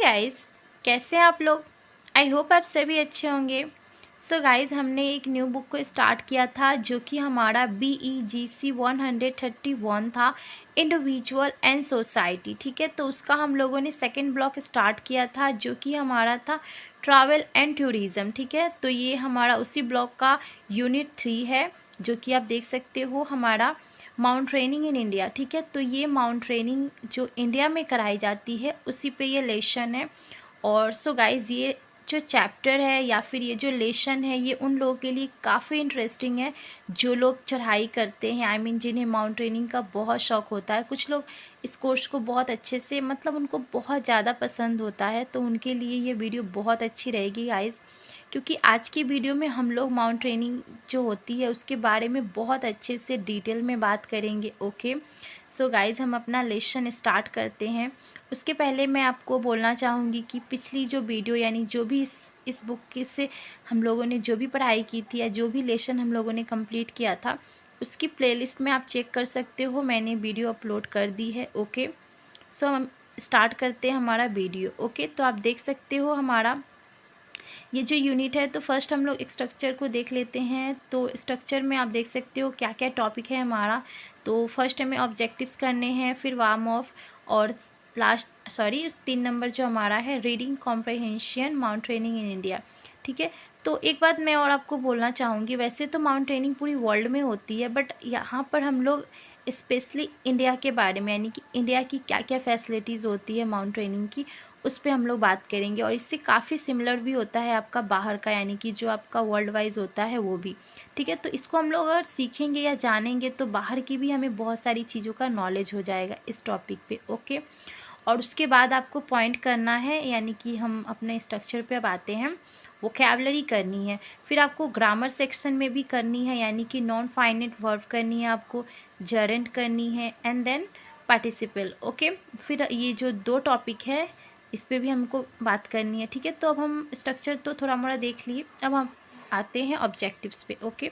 Guys, कैसे हैं आप लोग। आई होप आप सभी अच्छे होंगे। सो गाइस, हमने एक न्यू बुक को स्टार्ट किया था जो कि हमारा BEGC 131 था, इंडिविजुअल एंड सोसाइटी। ठीक है, तो उसका हम लोगों ने सेकेंड ब्लॉक स्टार्ट किया था जो कि हमारा था ट्रैवल एंड टूरिज़्म। ठीक है, तो ये हमारा उसी ब्लॉक का यूनिट 3 है जो कि आप देख सकते हो हमारा माउंट ट्रेनिंग इन इंडिया। ठीक है, तो ये माउंट ट्रेनिंग जो इंडिया में कराई जाती है उसी पे ये लेसन है। और सो गाइज़, ये जो चैप्टर है या फिर ये जो लेसन है ये उन लोगों के लिए काफ़ी इंटरेस्टिंग है जो लोग चढ़ाई करते हैं। जिन्हें माउंट ट्रेनिंग का बहुत शौक़ होता है। कुछ लोग इस कोर्स को बहुत अच्छे से उनको बहुत ज़्यादा पसंद होता है, तो उनके लिए ये वीडियो बहुत अच्छी रहेगी गाइज़, क्योंकि आज की वीडियो में हम लोग माउंट ट्रेनिंग जो होती है उसके बारे में बहुत अच्छे से डिटेल में बात करेंगे। ओके, सो गाइज़, हम अपना लेसन स्टार्ट करते हैं। उसके पहले मैं आपको बोलना चाहूँगी कि पिछली जो वीडियो जो भी इस बुक के से हम लोगों ने जो भी पढ़ाई की थी या जो भी लेसन हम लोगों ने कंप्लीट किया था उसकी प्लेलिस्ट में आप चेक कर सकते हो, मैंने वीडियो अपलोड कर दी है। ओके, सो हम स्टार्ट करते हैं हमारा वीडियो। ओके, तो आप देख सकते हो हमारा ये जो यूनिट है, तो फर्स्ट हम लोग स्ट्रक्चर को देख लेते हैं। तो स्ट्रक्चर में आप देख सकते हो क्या क्या टॉपिक है हमारा। तो फर्स्ट हमें ऑब्जेक्टिव्स करने हैं, फिर वार्म ऑफ, और लास्ट 3 नंबर जो हमारा है reading comprehension mount training in India. ठीक है, तो एक बात मैं और आपको बोलना चाहूँगी, वैसे तो माउंट ट्रेनिंग पूरी वर्ल्ड में होती है, बट यहाँ पर हम लोग स्पेशली इंडिया के बारे में कि इंडिया की क्या क्या फैसिलिटीज़ होती है माउंट ट्रेनिंग की, उस पे हम लोग बात करेंगे। और इससे काफ़ी सिमिलर भी होता है आपका बाहर का, कि जो आपका वर्ल्ड वाइज होता है वो भी। ठीक है, तो इसको हम लोग अगर सीखेंगे या जानेंगे तो बाहर की भी हमें बहुत सारी चीज़ों का नॉलेज हो जाएगा इस टॉपिक पे। ओके, और उसके बाद आपको पॉइंट करना है, कि हम अपने स्ट्रक्चर पे अब आते हैं, वोकैबुलरी करनी है। फिर आपको ग्रामर सेक्शन में भी करनी है, कि नॉन फाइनाइट वर्ब करनी है आपको, जरेंट करनी है, एंड देन पार्टिसिपल। ओके, फिर ये जो 2 टॉपिक है इस पे भी हमको बात करनी है। ठीक है, तो अब हम स्ट्रक्चर तो थोड़ा मोड़ा देख लिए, अब हम आते हैं ऑब्जेक्टिव्स पे। ओके,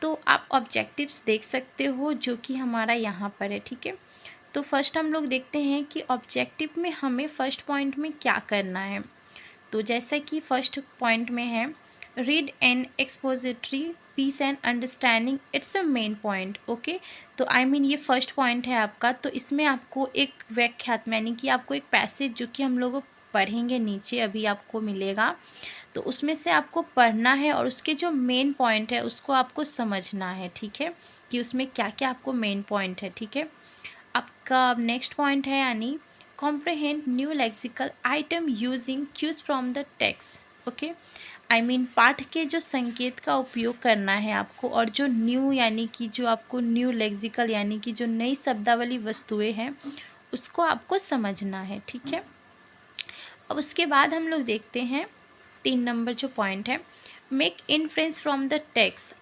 तो आप ऑब्जेक्टिव्स देख सकते हो जो कि हमारा यहाँ पर है। ठीक है, तो फर्स्ट हम लोग देखते हैं कि ऑब्जेक्टिव में हमें फर्स्ट पॉइंट में क्या करना है। तो जैसा कि फर्स्ट पॉइंट में है, read and expository piece and understanding, it's a main point. Okay, तो ये फर्स्ट पॉइंट है आपका। तो इसमें आपको एक व्याख्यात कि आपको एक पैसेज जो कि हम लोग पढ़ेंगे नीचे अभी आपको मिलेगा, तो उसमें से आपको पढ़ना है और उसके जो मेन पॉइंट है उसको आपको समझना है। ठीक है, कि उसमें क्या क्या आपको मेन पॉइंट है। ठीक है, आपका नेक्स्ट पॉइंट है comprehend new lexical item using cues from the text. Okay, पाठ के जो संकेत का उपयोग करना है आपको, और जो न्यू कि जो आपको न्यू लेक्सिकल कि जो नई शब्दावली वस्तुएं हैं उसको आपको समझना है। ठीक है, अब उसके बाद हम लोग देखते हैं 3 नंबर जो पॉइंट है, make inference from the text.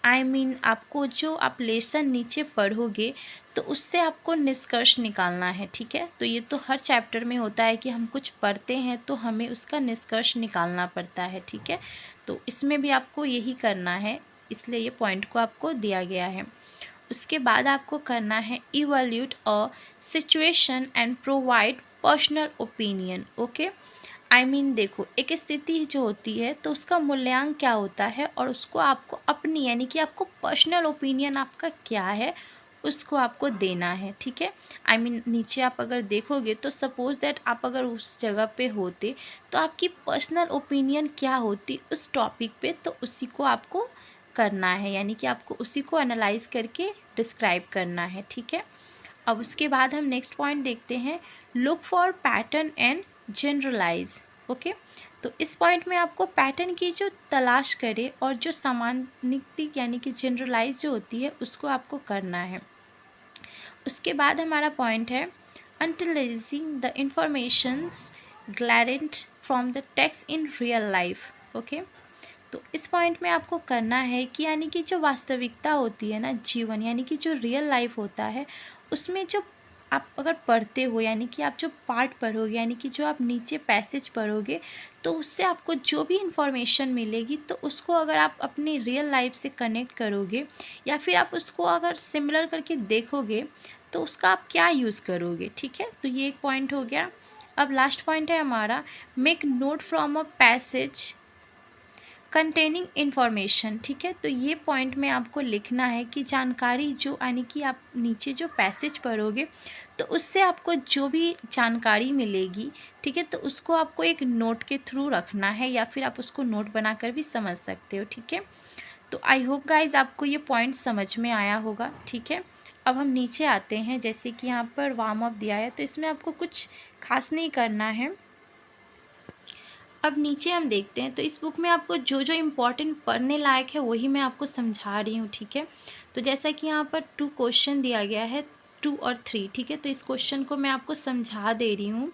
आपको जो आप लेसन नीचे पढ़ोगे तो उससे आपको निष्कर्ष निकालना है। ठीक है, तो ये तो हर चैप्टर में होता है कि हम कुछ पढ़ते हैं तो हमें उसका निष्कर्ष निकालना पड़ता है। ठीक है, तो इसमें भी आपको यही करना है, इसलिए ये पॉइंट को आपको दिया गया है। उसके बाद आपको करना है evaluate a situation and provide personal opinion. Okay, देखो, एक स्थिति जो होती है तो उसका मूल्यांकन क्या होता है और उसको आपको अपनी कि आपको पर्सनल ओपिनियन आपका क्या है उसको आपको देना है। ठीक है, नीचे आप अगर देखोगे तो सपोज दैट आप अगर उस जगह पे होते तो आपकी पर्सनल ओपिनियन क्या होती उस टॉपिक पे, तो उसी को आपको करना है, कि आपको उसी को एनालाइज करके डिस्क्राइब करना है। ठीक है, अब उसके बाद हम नेक्स्ट पॉइंट देखते हैं, look for pattern and generalise. Okay, तो इस पॉइंट में आपको पैटर्न की जो तलाश करे और जो सामान्यिक कि जनरलाइज जो होती है उसको आपको करना है। उसके बाद हमारा पॉइंट है अनटिलाइजिंग द इंफॉर्मेशंस ग्लैरेंट from the text in real life. Okay, तो इस पॉइंट में आपको करना है कि जो वास्तविकता होती है ना, जीवन कि जो रियल लाइफ होता है उसमें जो आप अगर पढ़ते हो कि आप जो पार्ट पढ़ोगे कि जो आप नीचे पैसेज पढ़ोगे तो उससे आपको जो भी इंफॉर्मेशन मिलेगी तो उसको अगर आप अपनी रियल लाइफ से कनेक्ट करोगे या फिर आप उसको अगर सिमिलर करके देखोगे तो उसका आप क्या यूज़ करोगे। ठीक है, तो ये एक पॉइंट हो गया। अब लास्ट पॉइंट है हमारा, make note from a passage containing information. ठीक है, तो ये पॉइंट में आपको लिखना है कि जानकारी जो यानी कि आप नीचे जो पैसेज पढ़ोगे तो उससे आपको जो भी जानकारी मिलेगी, ठीक है, तो उसको आपको एक नोट के थ्रू रखना है या फिर आप उसको नोट बनाकर भी समझ सकते हो। ठीक है, तो आई होप गाइज आपको ये पॉइंट समझ में आया होगा। ठीक है, अब हम नीचे आते हैं। जैसे कि यहाँ पर वार्म अप दिया है, तो इसमें आपको कुछ खास नहीं करना है। अब नीचे हम देखते हैं, तो इस बुक में आपको जो जो इम्पोर्टेंट पढ़ने लायक है वही मैं आपको समझा रही हूँ। ठीक है, तो जैसा कि यहाँ पर 2 क्वेश्चन दिया गया है, 2 और 3। ठीक है, तो इस क्वेश्चन को मैं आपको समझा दे रही हूँ।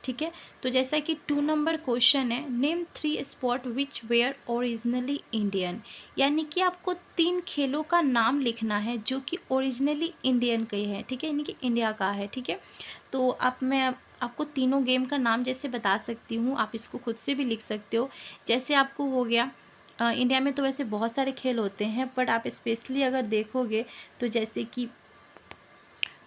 ठीक है, तो जैसा कि 2 नंबर क्वेश्चन है, name 3 sport which were originally Indian. यानी कि आपको 3 खेलों का नाम लिखना है जो कि ओरिजिनली इंडियन के हैं। ठीक है, यानी कि इंडिया का है। ठीक है, तो मैं आपको तीनों गेम का नाम जैसे बता सकती हूँ, आप इसको खुद से भी लिख सकते हो। जैसे आपको हो गया, इंडिया में तो वैसे बहुत सारे खेल होते हैं, बट आप स्पेशली अगर देखोगे तो जैसे कि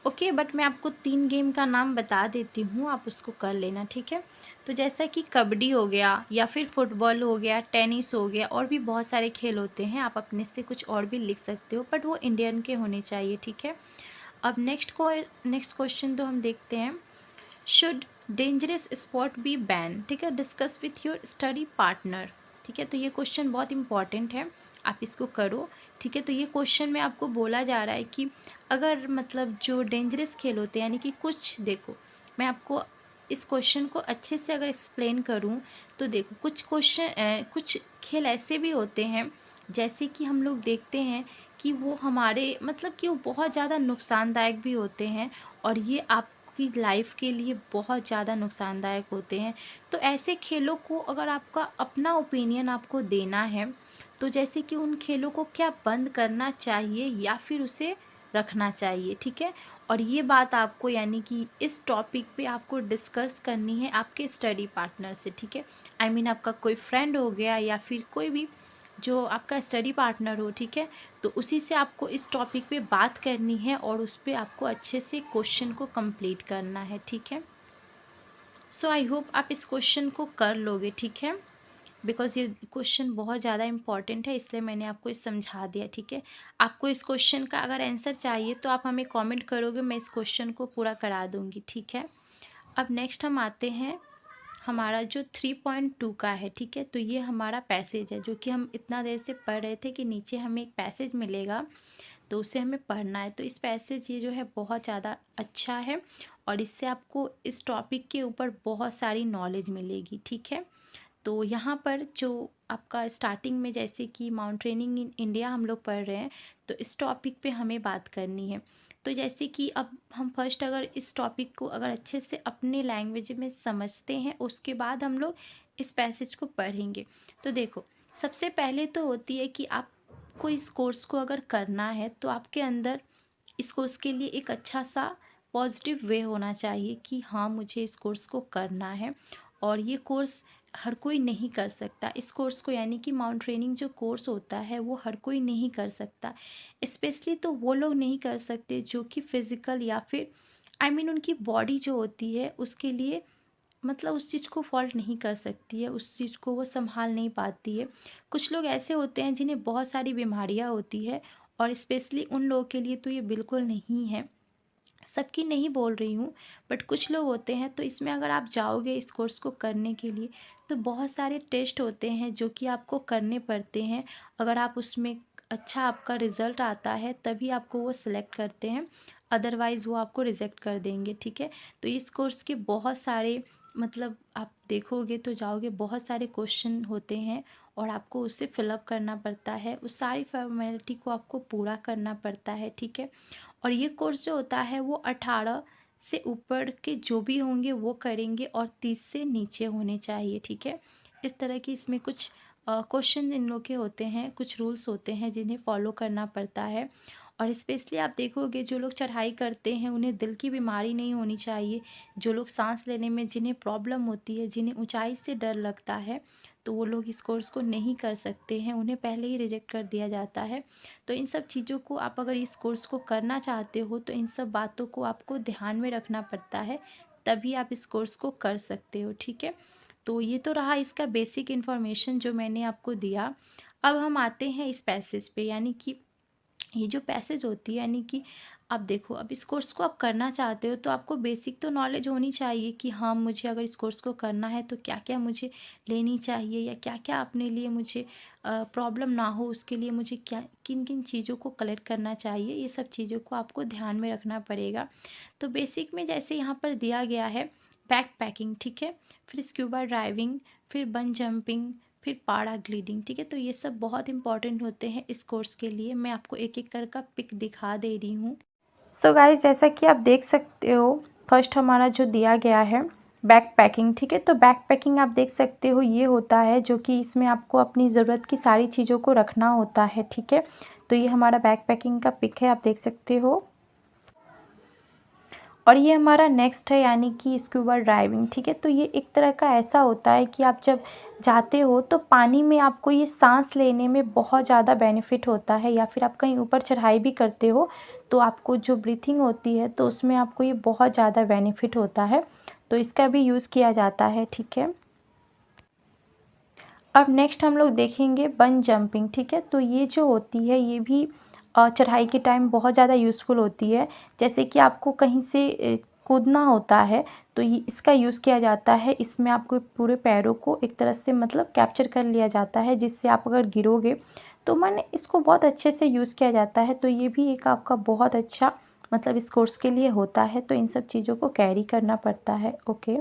ओके, बट मैं आपको 3 गेम का नाम बता देती हूँ, आप उसको कर लेना। ठीक है, तो जैसा कि कबड्डी हो गया या फिर फुटबॉल हो गया, टेनिस हो गया, और भी बहुत सारे खेल होते हैं। आप अपने से कुछ और भी लिख सकते हो, बट वो इंडियन के होने चाहिए। ठीक है, अब नेक्स्ट क्वेश्चन तो हम देखते हैं, should dangerous spot B ban. ठीक है, discuss with your study partner. ठीक है, तो ये क्वेश्चन बहुत इंपॉर्टेंट है, आप इसको करो। ठीक है, तो ये क्वेश्चन में आपको बोला जा रहा है कि अगर मतलब जो डेंजरस खेल होते हैं, यानी कि कुछ, देखो मैं आपको इस क्वेश्चन को अच्छे से अगर एक्सप्लेन करूं तो देखो, कुछ खेल ऐसे भी होते हैं जैसे कि हम लोग देखते हैं कि वो हमारे मतलब कि वो बहुत ज़्यादा नुकसानदायक भी होते हैं, और ये आपकी लाइफ के लिए बहुत ज़्यादा नुकसानदायक होते हैं। तो ऐसे खेलों को अगर आपका अपना ओपिनियन आपको देना है, तो जैसे कि उन खेलों को क्या बंद करना चाहिए या फिर उसे रखना चाहिए। ठीक है, और ये बात आपको यानी कि इस टॉपिक पे आपको डिस्कस करनी है आपके स्टडी पार्टनर से। ठीक है, आई मीन आपका कोई फ्रेंड हो गया या फिर कोई भी जो आपका स्टडी पार्टनर हो। ठीक है, तो उसी से आपको इस टॉपिक पे बात करनी है और उस पर आपको अच्छे से क्वेश्चन को कंप्लीट करना है। ठीक है, सो आई होप आप इस क्वेश्चन को कर लोगे। ठीक है, बिकॉज़ ये क्वेश्चन बहुत ज़्यादा इंपॉर्टेंट है, इसलिए मैंने आपको इस समझा दिया। ठीक है, आपको इस क्वेश्चन का अगर आंसर चाहिए तो आप हमें कमेंट करोगे, मैं इस क्वेश्चन को पूरा करा दूँगी। ठीक है, अब नेक्स्ट हम आते हैं, हमारा जो 3.2 का है। ठीक है, तो ये हमारा पैसेज है जो कि हम इतना देर से पढ़ रहे थे कि नीचे हमें एक पैसेज मिलेगा तो उसे हमें पढ़ना है। तो इस पैसेज ये जो है बहुत ज़्यादा अच्छा है और इससे आपको इस टॉपिक के ऊपर बहुत सारी नॉलेज मिलेगी। ठीक है, तो यहाँ पर जो आपका स्टार्टिंग में जैसे कि माउंटेनिंग इन इंडिया हम लोग पढ़ रहे हैं, तो इस टॉपिक पे हमें बात करनी है। तो जैसे कि अब हम फर्स्ट अगर इस टॉपिक को अगर अच्छे से अपने लैंग्वेज में समझते हैं, उसके बाद हम लोग इस पैसेज को पढ़ेंगे। तो देखो, सबसे पहले तो होती है कि आपको इस कोर्स को अगर करना है तो आपके अंदर इस कोर्स के लिए एक अच्छा सा पॉजिटिव वे होना चाहिए कि हाँ, मुझे इस कोर्स को करना है। और ये कोर्स हर कोई नहीं कर सकता। इस कोर्स को यानी कि माउंट ट्रेनिंग जो कोर्स होता है वो हर कोई नहीं कर सकता। स्पेशली तो वो लोग नहीं कर सकते जो कि फिज़िकल या फिर आई मीन उनकी बॉडी जो होती है उसके लिए मतलब उस चीज़ को फॉल्ट नहीं कर सकती है, उस चीज़ को वो संभाल नहीं पाती है। कुछ लोग ऐसे होते हैं जिन्हें बहुत सारी बीमारियाँ होती है, और स्पेशली उन लोगों के लिए तो ये बिल्कुल नहीं है। सबकी नहीं बोल रही हूँ, बट कुछ लोग होते हैं। तो इसमें अगर आप जाओगे इस कोर्स को करने के लिए तो बहुत सारे टेस्ट होते हैं जो कि आपको करने पड़ते हैं। अगर आप उसमें अच्छा आपका रिज़ल्ट आता है तभी आपको वो सिलेक्ट करते हैं, अदरवाइज़ वो आपको रिजेक्ट कर देंगे। ठीक है, तो इस कोर्स के बहुत सारे मतलब आप देखोगे तो जाओगे, बहुत सारे क्वेश्चन होते हैं और आपको उसे फिलअप करना पड़ता है, उस सारी फॉर्मेलिटी को आपको पूरा करना पड़ता है। ठीक है, और ये कोर्स जो होता है वो 18 से ऊपर के जो भी होंगे वो करेंगे और 30 से नीचे होने चाहिए। ठीक है, इस तरह की इसमें कुछ क्वेश्चन इन लोग के होते हैं, कुछ रूल्स होते हैं जिन्हें फॉलो करना पड़ता है। और स्पेशली आप देखोगे जो लोग चढ़ाई करते हैं उन्हें दिल की बीमारी नहीं होनी चाहिए। जो लोग सांस लेने में जिन्हें प्रॉब्लम होती है, जिन्हें ऊंचाई से डर लगता है, तो वो लोग इस कोर्स को नहीं कर सकते हैं, उन्हें पहले ही रिजेक्ट कर दिया जाता है। तो इन सब चीज़ों को आप अगर इस कोर्स को करना चाहते हो तो इन सब बातों को आपको ध्यान में रखना पड़ता है, तभी आप इस कोर्स को कर सकते हो, ठीक है। तो ये तो रहा इसका बेसिक इन्फॉर्मेशन जो मैंने आपको दिया। अब हम आते हैं इस पैसेज पे, यानी कि ये जो पैसेज होती है, यानी कि अब देखो, अब इस कोर्स को आप करना चाहते हो तो आपको बेसिक तो नॉलेज होनी चाहिए कि हाँ, मुझे अगर इस कोर्स को करना है तो क्या क्या मुझे लेनी चाहिए, या क्या क्या अपने लिए मुझे प्रॉब्लम ना हो उसके लिए मुझे क्या किन किन चीज़ों को कलेक्ट करना चाहिए, ये सब चीज़ों को आपको ध्यान में रखना पड़ेगा। तो बेसिक में जैसे यहाँ पर दिया गया है, बैक पैकिंग, ठीक है, फिर स्क्यूबा ड्राइविंग, फिर बन जंपिंग, फिर पाड़ा ग्लीडिंग, ठीक है। तो ये सब बहुत इंपॉर्टेंट होते हैं इस कोर्स के लिए। मैं आपको एक एक कर का पिक दिखा दे रही हूँ। सो गाइस, जैसा कि आप देख सकते हो, फर्स्ट हमारा जो दिया गया है बैक पैकिंग, ठीक है। तो बैक पैकिंग आप देख सकते हो ये होता है जो कि इसमें आपको अपनी ज़रूरत की सारी चीज़ों को रखना होता है, ठीक है। तो ये हमारा बैक पैकिंग का पिक है, आप देख सकते हो। और ये हमारा नेक्स्ट है, यानी कि स्कूबा ड्राइविंग, ठीक है। तो ये एक तरह का ऐसा होता है कि आप जब जाते हो तो पानी में आपको ये सांस लेने में बहुत ज़्यादा बेनिफिट होता है, या फिर आप कहीं ऊपर चढ़ाई भी करते हो तो आपको जो ब्रीथिंग होती है तो उसमें आपको ये बहुत ज़्यादा बेनिफिट होता है, तो इसका भी यूज़ किया जाता है, ठीक है। अब नेक्स्ट हम लोग देखेंगे बन जंपिंग, ठीक है। तो ये जो होती है ये भी चढ़ाई के टाइम बहुत ज़्यादा यूज़फुल होती है। जैसे कि आपको कहीं से कूदना होता है तो ये इसका यूज़ किया जाता है। इसमें आपको पूरे पैरों को एक तरह से मतलब कैप्चर कर लिया जाता है, जिससे आप अगर गिरोगे तो मैंने इसको बहुत अच्छे से यूज़ किया जाता है। तो ये भी एक आपका बहुत अच्छा मतलब इस कोर्स के लिए होता है। तो इन सब चीज़ों को कैरी करना पड़ता है, ओके।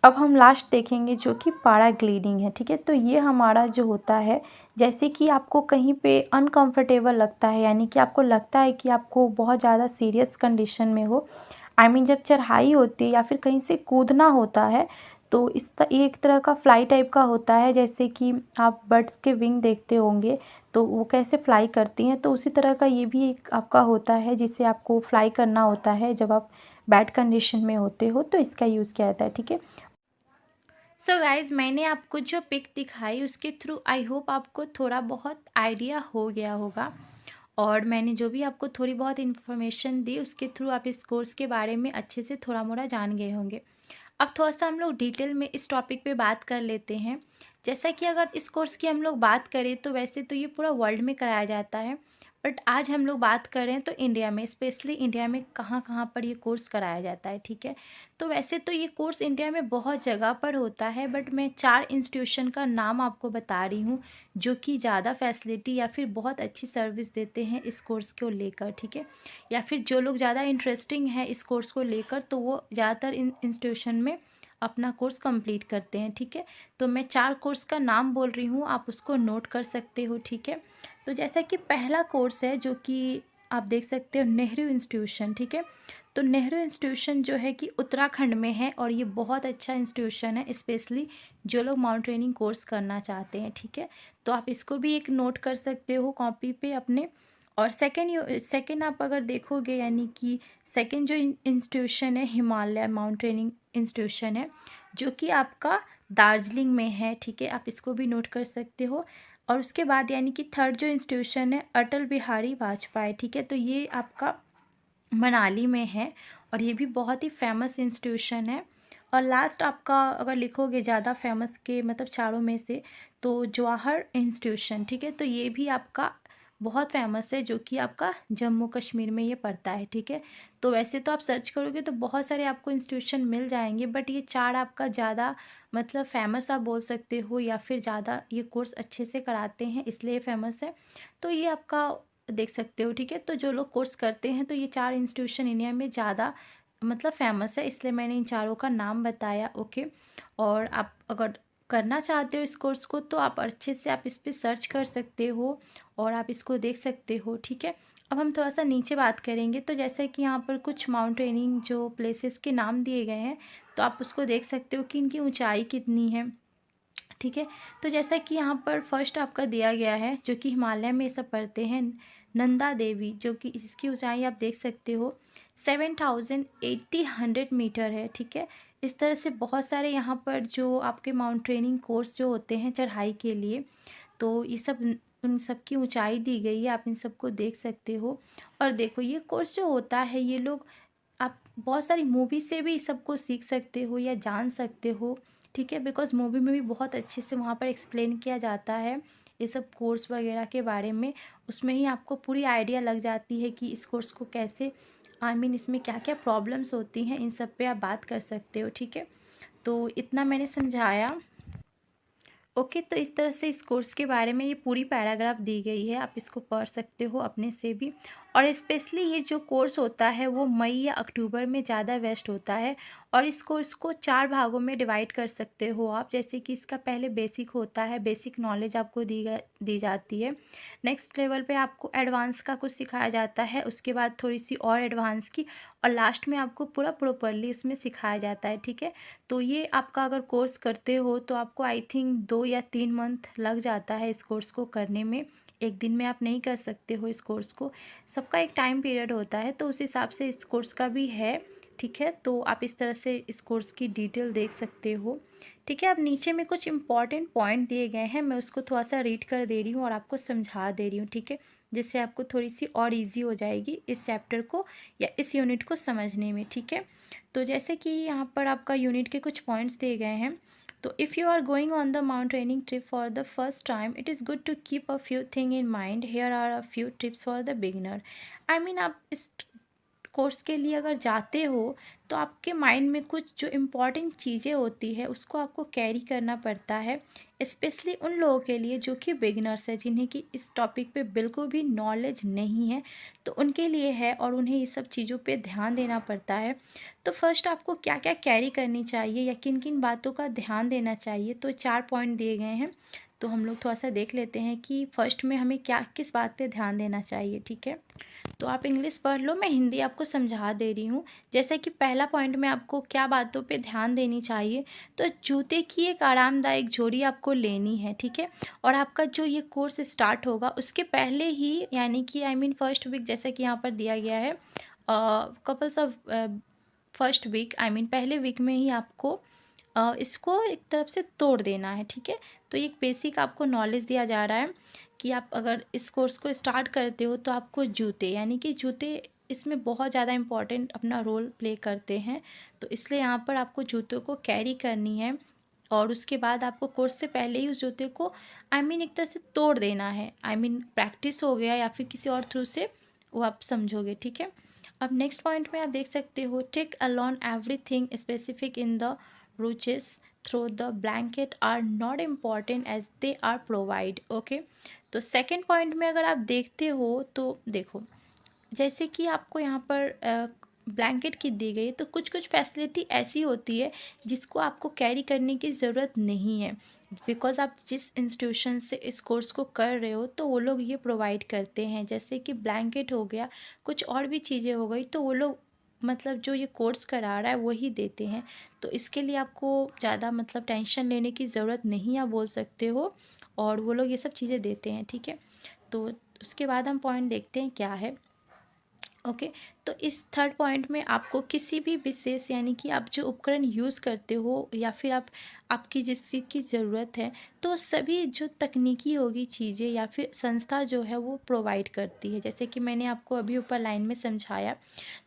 अब हम लास्ट देखेंगे जो कि पाड़ा ग्लीडिंग है, ठीक है। तो ये हमारा जो होता है, जैसे कि आपको कहीं पे अनकंफर्टेबल लगता है, यानी कि आपको लगता है कि आपको बहुत ज़्यादा सीरियस कंडीशन में हो, आई मीन जब चढ़ाई होती है या फिर कहीं से कूदना होता है, तो ये एक तरह का फ्लाई टाइप का होता है। जैसे कि आप बर्ड्स के विंग देखते होंगे तो वो कैसे फ्लाई करती हैं, तो उसी तरह का ये भी एक आपका होता है जिससे आपको फ्लाई करना होता है जब आप बैड कंडीशन में होते हो, तो इसका यूज़ किया जाता है, ठीक है। सो गाइज़, मैंने आपको जो पिक दिखाई उसके थ्रू आई होप आपको थोड़ा बहुत आइडिया हो गया होगा, और मैंने जो भी आपको थोड़ी बहुत इन्फॉर्मेशन दी उसके थ्रू आप इस कोर्स के बारे में अच्छे से थोड़ा मोड़ा जान गए होंगे। अब थोड़ा सा हम लोग डिटेल में इस टॉपिक पे बात कर लेते हैं। जैसा कि अगर इस कोर्स की हम लोग बात करें तो वैसे तो ये पूरा वर्ल्ड में कराया जाता है, बट आज हम लोग बात कर रहे हैं तो इंडिया में, स्पेशली इंडिया में कहाँ कहाँ पर ये कोर्स कराया जाता है, ठीक है। तो वैसे तो ये कोर्स इंडिया में बहुत जगह पर होता है, बट मैं 4 इंस्टीट्यूशन का नाम आपको बता रही हूँ जो कि ज़्यादा फैसिलिटी या फिर बहुत अच्छी सर्विस देते हैं इस कोर्स को लेकर, ठीक है। या फिर जो लोग ज़्यादा इंटरेस्टिंग है इस कोर्स को लेकर तो वो ज़्यादातर इन इंस्टीट्यूशन में अपना कोर्स कंप्लीट करते हैं, ठीक है। तो मैं 4 कोर्स का नाम बोल रही हूँ, आप उसको नोट कर सकते हो, ठीक है। तो जैसा कि पहला कोर्स है जो कि आप देख सकते हो, नेहरू इंस्टीट्यूशन, ठीक है। तो नेहरू इंस्टीट्यूशन जो है कि उत्तराखंड में है, और ये बहुत अच्छा इंस्टीट्यूशन है, स्पेशली जो लोग माउंटेनिंग कोर्स करना चाहते हैं, ठीक है। तो आप इसको भी एक नोट कर सकते हो कॉपी पे अपने। और सेकंड आप अगर देखोगे, यानी कि सेकंड जो इंस्टीट्यूशन है हिमालय माउंटेनिंग इंस्टीट्यूशन है, जो कि आपका दार्जिलिंग में है, ठीक है। आप इसको भी नोट कर सकते हो। और उसके बाद यानी कि थर्ड जो इंस्टीट्यूशन है अटल बिहारी वाजपेयी, ठीक है। तो ये आपका मनाली में है, और ये भी बहुत ही फेमस इंस्टीट्यूशन है। और लास्ट आपका अगर लिखोगे ज़्यादा फेमस के मतलब चारों में से, तो जवाहर इंस्टीट्यूशन, ठीक है। तो ये भी आपका बहुत फेमस है, जो कि आपका जम्मू कश्मीर में ये पड़ता है, ठीक है। तो वैसे तो आप सर्च करोगे तो बहुत सारे आपको इंस्टीट्यूशन मिल जाएंगे, बट ये 4 आपका ज़्यादा मतलब फेमस आप बोल सकते हो, या फिर ज़्यादा ये कोर्स अच्छे से कराते हैं इसलिए फेमस है। तो ये आपका देख सकते हो, ठीक है। तो जो लोग कोर्स करते हैं तो ये 4 इंस्टीट्यूशन इंडिया में ज़्यादा मतलब फेमस है, इसलिए मैंने इन चारों का नाम बताया, ओके। और आप अगर करना चाहते हो इस कोर्स को तो आप अच्छे से आप इस पर सर्च कर सकते हो और आप इसको देख सकते हो, ठीक है। अब हम थोड़ा सा नीचे बात करेंगे, तो जैसे कि यहाँ पर कुछ माउंटेनिंग जो प्लेसेस के नाम दिए गए हैं, तो आप उसको देख सकते हो कि इनकी ऊंचाई कितनी है, ठीक है। तो जैसा कि यहाँ पर फर्स्ट आपका दिया गया है जो कि हिमालय में सब पड़ते हैं, नंदा देवी, जो कि इसकी ऊंचाई आप देख सकते हो 7,800 मीटर है, ठीक है। इस तरह से बहुत सारे यहाँ पर जो आपके माउंटेनिंग कोर्स जो होते हैं चढ़ाई के लिए, तो ये सब उन सब की ऊंचाई दी गई है, आप इन सबको देख सकते हो। और देखो ये कोर्स जो होता है ये लोग आप बहुत सारी मूवी से भी सबको सीख सकते हो या जान सकते हो, ठीक है। बिकॉज़ मूवी में भी बहुत अच्छे से वहाँ पर एक्सप्लेन किया जाता है ये सब कोर्स वगैरह के बारे में। उसमें ही आपको पूरी आइडिया लग जाती है कि इस कोर्स को कैसे, आई मीन इसमें क्या-क्या प्रॉब्लम्स होती हैं, इन सब पे आप बात कर सकते हो, ठीक है। तो इतना मैंने समझाया। ओके, तो इस तरह से इस कोर्स के बारे में ये पूरी पैराग्राफ दी गई है, आप इसको पढ़ सकते हो अपने से भी। और स्पेशली ये जो कोर्स होता है वो मई या अक्टूबर में ज़्यादा बेस्ट होता है। और इस कोर्स को 4 भागों में डिवाइड कर सकते हो आप, जैसे कि इसका पहले बेसिक होता है, बेसिक नॉलेज आपको दी जाती है। नेक्स्ट लेवल पे आपको एडवांस का कुछ सिखाया जाता है, उसके बाद थोड़ी सी और एडवांस की, और लास्ट में आपको पूरा प्रॉपरली उसमें सिखाया जाता है, ठीक है। तो ये आपका अगर कोर्स करते हो तो आपको आई थिंक 2 या 3 मंथ लग जाता है इस कोर्स को करने में। एक दिन में आप नहीं कर सकते हो इस कोर्स को, सबका एक टाइम पीरियड होता है, तो उस हिसाब से इस कोर्स का भी है, ठीक है। तो आप इस तरह से इस कोर्स की डिटेल देख सकते हो, ठीक है। अब नीचे में कुछ इंपॉर्टेंट पॉइंट दिए गए हैं, मैं उसको थोड़ा सा रीड कर दे रही हूँ और आपको समझा दे रही हूँ, ठीक है, जिससे आपको थोड़ी सी और ईजी हो जाएगी इस चैप्टर को या इस यूनिट को समझने में, ठीक है। तो जैसे कि यहाँ पर आपका यूनिट के कुछ पॉइंट्स दिए गए हैं। तो if you are going on the mountaineering trip for the first time, it is good to keep a few thing in mind, here are a few tips for the beginner. I mean आप इस course के लिए अगर जाते हो तो आपके mind में कुछ जो इम्पोर्टेंट चीज़ें होती है उसको आपको कैरी करना पड़ता है, स्पेशली उन लोगों के लिए जो कि बिगिनर्स है, जिन्हें कि इस टॉपिक पे बिल्कुल भी नॉलेज नहीं है, तो उनके लिए है और उन्हें ये सब चीज़ों पे ध्यान देना पड़ता है। तो फर्स्ट आपको क्या क्या कैरी करनी चाहिए या किन किन बातों का ध्यान देना चाहिए, तो 4 पॉइंट दिए गए हैं। तो हम लोग थोड़ा सा देख लेते हैं कि फर्स्ट में हमें क्या किस बात पे ध्यान देना चाहिए, ठीक है। तो आप इंग्लिश पढ़ लो, मैं हिंदी आपको समझा दे रही हूँ। जैसे कि पहला पॉइंट में आपको क्या बातों पे ध्यान देनी चाहिए, तो जूते की एक आरामदायक जोड़ी आपको लेनी है, ठीक है। और आपका जो ये कोर्स स्टार्ट होगा उसके पहले ही, यानी कि आई मीन फर्स्ट वीक, जैसा कि यहाँ पर दिया गया है, couples of first week, I mean पहले वीक में ही आपको इसको एक तरफ से तोड़ देना है, ठीक है। तो एक बेसिक आपको नॉलेज दिया जा रहा है कि आप अगर इस कोर्स को स्टार्ट करते हो तो आपको जूते, यानी कि जूते इसमें बहुत ज़्यादा इम्पॉर्टेंट अपना रोल प्ले करते हैं, तो इसलिए यहाँ पर आपको जूतों को कैरी करनी है। और उसके बाद आपको कोर्स से पहले ही उस जूते को, आई मीन एक तरह से तोड़ देना है, आई मीन प्रैक्टिस हो गया या फिर किसी और थ्रू से वो आप समझोगे, ठीक है। अब नेक्स्ट पॉइंट में आप देख सकते हो, take along everything specific in the ruches through the blanket are not important as they are provide, okay। तो सेकंड पॉइंट में अगर आप देखते हो तो देखो, जैसे कि आपको यहाँ पर ब्लैंकेट की दी गई, तो कुछ कुछ फैसिलिटी ऐसी होती है जिसको आपको कैरी करने की ज़रूरत नहीं है, बिकॉज़ आप जिस इंस्टीट्यूशन से इस कोर्स को कर रहे हो तो वो लोग ये प्रोवाइड करते हैं, जैसे कि ब्लैंकेट हो गया, कुछ और भी चीज़ें हो गई, तो वो लोग मतलब जो ये कोर्स करा रहा है वही देते हैं। तो इसके लिए आपको ज़्यादा मतलब टेंशन लेने की ज़रूरत नहीं, आप बोल सकते हो, और वो लोग ये सब चीज़ें देते हैं, ठीक है। तो उसके बाद हम पॉइंट देखते हैं क्या है, ओके। तो इस थर्ड पॉइंट में आपको किसी भी विशेष, यानी कि आप जो उपकरण यूज़ करते हो या फिर आपकी जिस चीज़ की ज़रूरत है, तो सभी जो तकनीकी होगी चीज़ें या फिर संस्था जो है वो प्रोवाइड करती है, जैसे कि मैंने आपको अभी ऊपर लाइन में समझाया।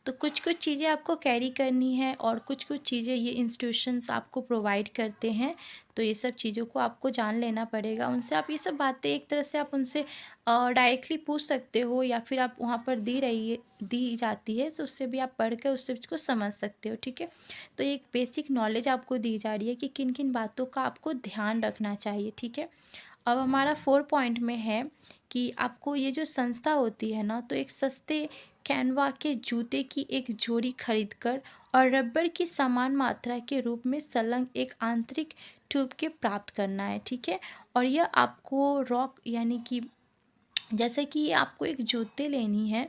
तो कुछ कुछ चीज़ें आपको कैरी करनी है और कुछ कुछ चीज़ें ये इंस्टीट्यूशंस आपको प्रोवाइड करते हैं, तो ये सब चीज़ों को आपको जान लेना पड़ेगा उनसे। आप ये सब बातें एक तरह से आप उनसे डायरेक्टली पूछ सकते हो या फिर आप वहाँ पर दी जाती है, तो उससे भी आप पढ़ कर उस चीज़ को समझ सकते हो, ठीक है। तो एक बेसिक नॉलेज आपको दी जा रही है कि किन किन बातों का आपको ध्यान रखना चाहिए, ठीक है। अब हमारा 4 पॉइंट में है कि आपको ये जो संस्था होती है ना, तो एक सस्ते कैनवा के जूते की एक जोड़ी खरीद कर और रबर की समान मात्रा के रूप में संलग्न एक आंतरिक ट्यूब के प्राप्त करना है, ठीक है। और यह आपको रॉक, यानी कि जैसे कि आपको एक जूते लेनी है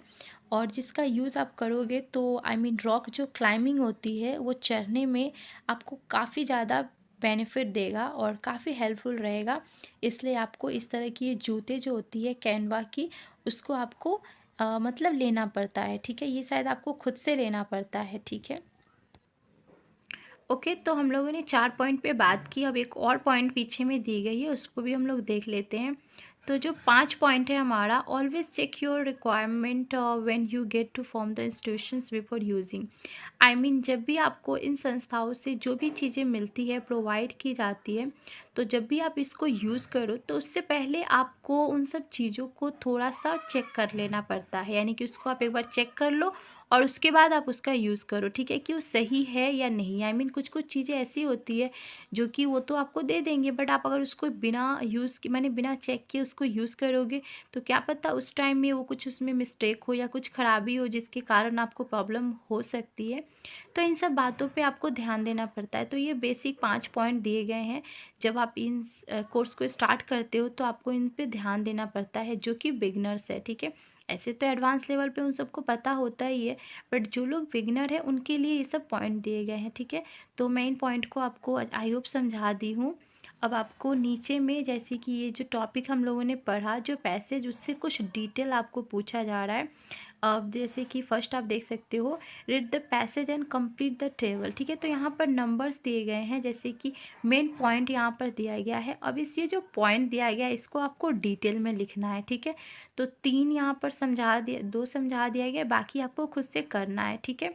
और जिसका यूज़ आप करोगे तो आई मीन रॉक जो क्लाइंबिंग होती है वो चढ़ने में आपको काफ़ी ज़्यादा बेनिफिट देगा और काफ़ी हेल्पफुल रहेगा, इसलिए आपको इस तरह की ये जूते जो होती है कैनवा की, उसको आपको मतलब लेना पड़ता है, ठीक है। ये शायद आपको खुद से लेना पड़ता है, ठीक है। ओके, तो हम लोगों ने 4 पॉइंट पे बात की, अब एक और पॉइंट पीछे में दी गई है, उसको भी हम लोग देख लेते हैं। तो जो 5 पॉइंट है हमारा, always check your requirement when you get to form the institutions before using. I mean जब भी आपको इन संस्थाओं से जो भी चीज़ें मिलती है, प्रोवाइड की जाती है, तो जब भी आप इसको यूज़ करो तो उससे पहले आपको उन सब चीज़ों को थोड़ा सा चेक कर लेना पड़ता है। यानी कि उसको आप एक बार चेक कर लो और उसके बाद आप उसका यूज़ करो, ठीक है, कि वो सही है या नहीं। आई मीन कुछ कुछ चीज़ें ऐसी होती है जो कि वो तो आपको दे देंगे, बट आप अगर उसको बिना यूज़ के, माने बिना चेक किए उसको यूज़ करोगे, तो क्या पता उस टाइम में वो कुछ उसमें मिस्टेक हो या कुछ ख़राबी हो जिसके कारण आपको प्रॉब्लम हो सकती है। तो इन सब बातों पे आपको ध्यान देना पड़ता है। तो ये बेसिक 5 पॉइंट दिए गए हैं। जब आप इन कोर्स को स्टार्ट करते हो तो आपको इन पे ध्यान देना पड़ता है, जो कि बिगनर्स है, ठीक है। ऐसे तो एडवांस लेवल पे उन सबको पता होता ही है, बट जो लोग बिगनर है उनके लिए ये सब पॉइंट दिए गए हैं, ठीक है। तो मैं इन पॉइंट को आपको आई होप समझा दी हूँ। अब आपको नीचे में, जैसे कि ये जो टॉपिक हम लोगों ने पढ़ा, जो पैसेज, उससे कुछ डिटेल आपको पूछा जा रहा है। अब जैसे कि फर्स्ट आप देख सकते हो, read the passage and complete the table, ठीक है। तो यहाँ पर नंबर्स दिए गए हैं, जैसे कि मेन पॉइंट यहाँ पर दिया गया है। अब इस ये जो पॉइंट दिया गया है इसको आपको डिटेल में लिखना है, ठीक है। तो 3 यहाँ पर समझा दिया, 2 समझा दिया गया, बाकी आपको खुद से करना है, ठीक है।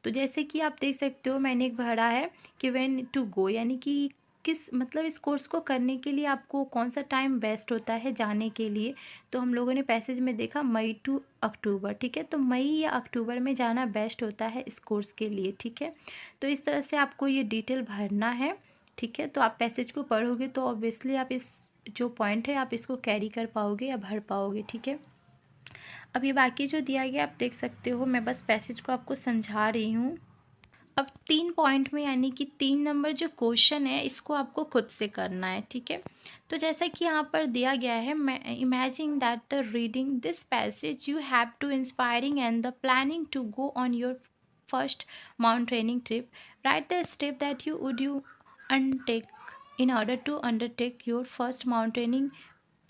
तो जैसे कि आप देख सकते हो, मैंने एक भरा है कि व्हेन टू गो, यानी कि किस, मतलब इस कोर्स को करने के लिए आपको कौन सा टाइम बेस्ट होता है जाने के लिए। तो हम लोगों ने पैसेज में देखा मई टू अक्टूबर, ठीक है। तो मई या अक्टूबर में जाना बेस्ट होता है इस कोर्स के लिए, ठीक है। तो इस तरह से आपको ये डिटेल भरना है, ठीक है। तो आप पैसेज को पढ़ोगे तो ऑब्वियसली आप इस जो पॉइंट है आप इसको कैरी कर पाओगे या भर पाओगे, ठीक है। अब ये बाकी जो दिया गया आप देख सकते हो, मैं बस पैसेज को आपको समझा रही हूँ। अब 3 पॉइंट में, यानी कि 3 नंबर जो क्वेश्चन है इसको आपको खुद से करना है, ठीक है। तो जैसा कि यहाँ पर दिया गया है, मैं imagine that the reading this passage you have to inspiring and the planning to go on your first mountaineering trip, right the step that you undertake in order to undertake your first mountaineering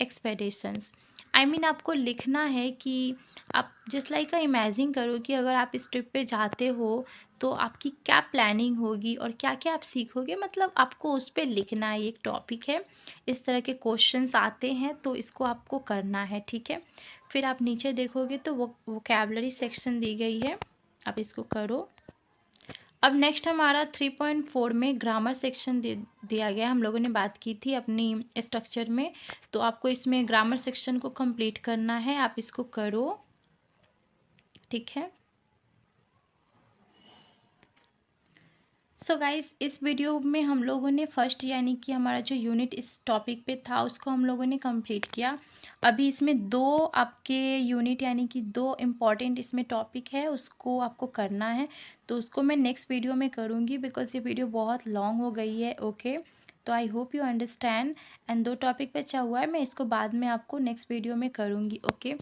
expeditions. I mean आपको लिखना है कि आप just like imagine करो कि अगर आप इस ट्रिप पे जाते हो तो आपकी क्या प्लानिंग होगी और क्या क्या आप सीखोगे, मतलब आपको उस पे लिखना है। एक टॉपिक है, इस तरह के क्वेश्चंस आते हैं तो इसको आपको करना है, ठीक है। फिर आप नीचे देखोगे तो वो वोकैबलरी सेक्शन दी गई है, आप इसको करो। अब नेक्स्ट हमारा 3.4 में ग्रामर सेक्शन दिया गया। हम लोगों ने बात की थी अपनी स्ट्रक्चर में, तो आपको इसमें ग्रामर सेक्शन को कंप्लीट करना है, आप इसको करो, ठीक है। सो गाइस, इस वीडियो में हम लोगों ने फर्स्ट, यानी कि हमारा जो यूनिट इस टॉपिक पे था उसको हम लोगों ने कंप्लीट किया। अभी इसमें 2 आपके यूनिट, यानी कि 2 इम्पॉर्टेंट इसमें टॉपिक है, उसको आपको करना है। तो उसको मैं नेक्स्ट वीडियो में करूँगी, बिकॉज ये वीडियो बहुत लॉन्ग हो गई है, ओके। तो I hope you understand. And 2 topic बचा हुआ है, मैं इसको बाद में आपको नेक्स्ट वीडियो में करूँगी, ओके।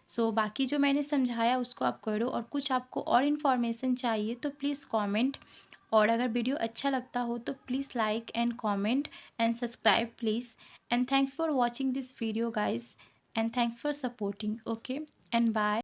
सो बाकी जो मैंने समझाया उसको आप करो, और कुछ आपको और इन्फॉर्मेशन चाहिए तो प्लीज़ कमेंट। और अगर वीडियो अच्छा लगता हो तो please like and comment and subscribe please. And thanks for watching this video guys, and thanks for supporting, okay, and bye.